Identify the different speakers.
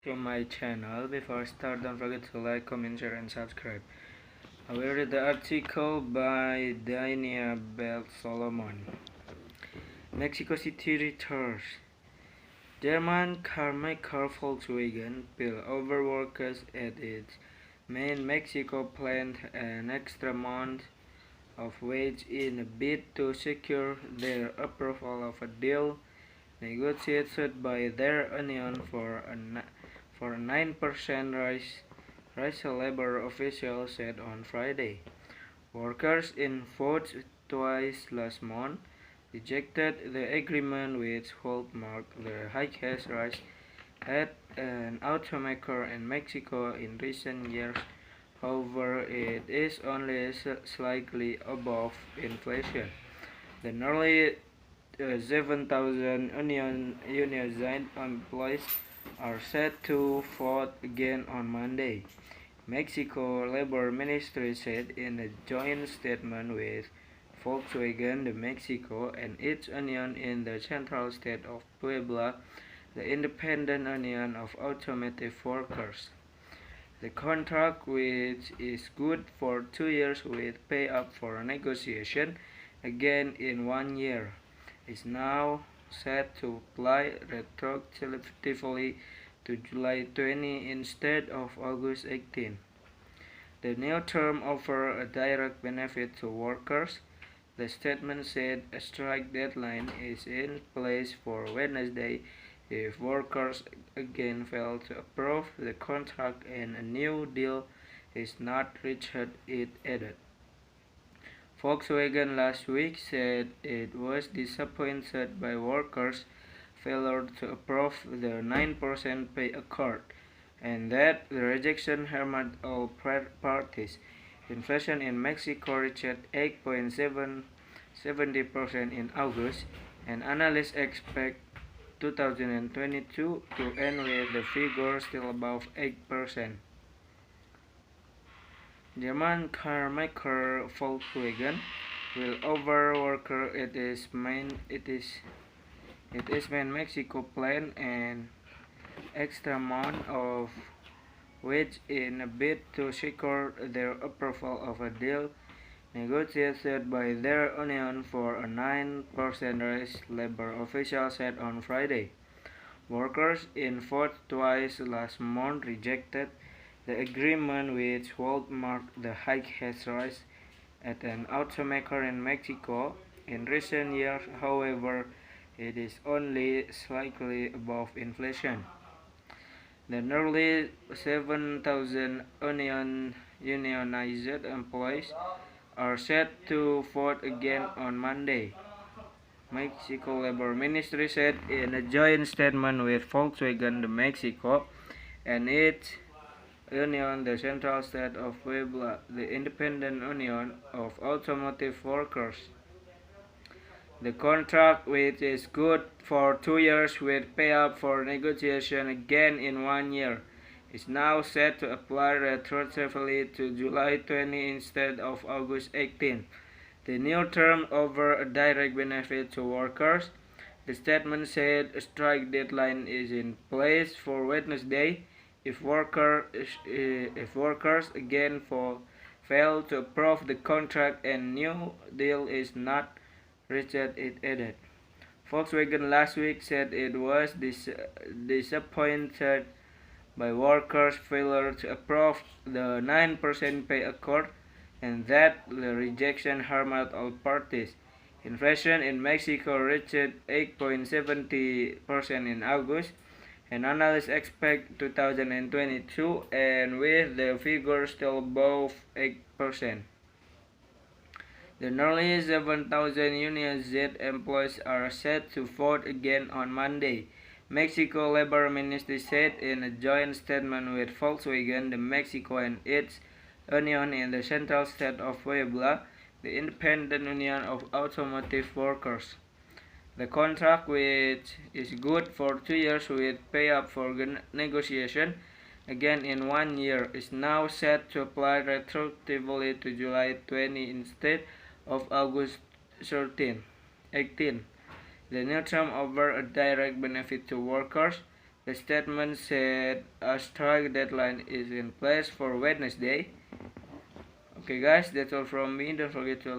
Speaker 1: To my channel. Before I start, don't forget to like, comment, share, and subscribe. I will read the article by Dania Bell Solomon. Mexico City returns. German carmaker Volkswagen bill over workers at its main Mexico plant an extra month of wage in a bid to secure their approval of a deal negotiated by their union for a 9% rise, a labor official said on Friday. Workers in votes twice last month rejected the agreement which would mark the highest rise at an automaker in Mexico in recent years. However, it is only slightly above inflation. The nearly 7,000 unionized employees are set to vote again on Monday, Mexico Labor Ministry said in a joint statement with Volkswagen de Mexico and its union in the central state of Puebla, the independent union of automotive workers. The contract, which is good for 2 years with pay up for negotiation again in 1 year, is now set to apply retroactively to July 20 instead of August 18. The new term offers a direct benefit to workers. The statement said a strike deadline is in place for Wednesday if workers again fail to approve the contract and a new deal is not reached, it added. Volkswagen last week said it was disappointed by workers' failure to approve the 9% pay accord, and that the rejection harmed all parties. Inflation in Mexico reached 8.70% in August, and analysts expect 2022 to end with the figure still above 8%. German carmaker Volkswagen will overwork its main Mexico plant an extra month of wage in a bid to secure their approval of a deal negotiated by their union for a 9% raise, labor officials said on Friday. Workers in vote twice last month rejected the agreement, which would mark the highest rise at an automaker in Mexico in recent years. However, it is only slightly above inflation. The nearly 7,000 unionized employees are set to vote again on Monday, Mexico Labor Ministry said in a joint statement with Volkswagen de Mexico and its union, the central state of Puebla, the independent union of automotive workers. The contract, which is good for 2 years with pay up for negotiation again in 1 year, is now set to apply retroactively to July 20 instead of August 18. The new term offers a direct benefit to workers. The statement said a strike deadline is in place for Wednesday if workers again fail to approve the contract and new deal is not reached, it added. Volkswagen last week said it was disappointed by workers' failure to approve the 9% pay accord and that the rejection harmed all parties. Inflation in Mexico reached 8.70% in August, and analysts expect 2022 and with the figure still above 8%. The nearly 7,000 unionized employees are set to vote again on Monday, Mexico Labor Ministry said in a joint statement with Volkswagen de Mexico and its union in the central state of Puebla, the independent union of automotive workers. The contract, which is good for 2 years with pay up for negotiation again in 1 year, is now set to apply retroactively to July 20 instead of August 18. The new term offers a direct benefit to workers. The statement said a strike deadline is in place for Wednesday. Okay guys, that's all from me. Don't forget to like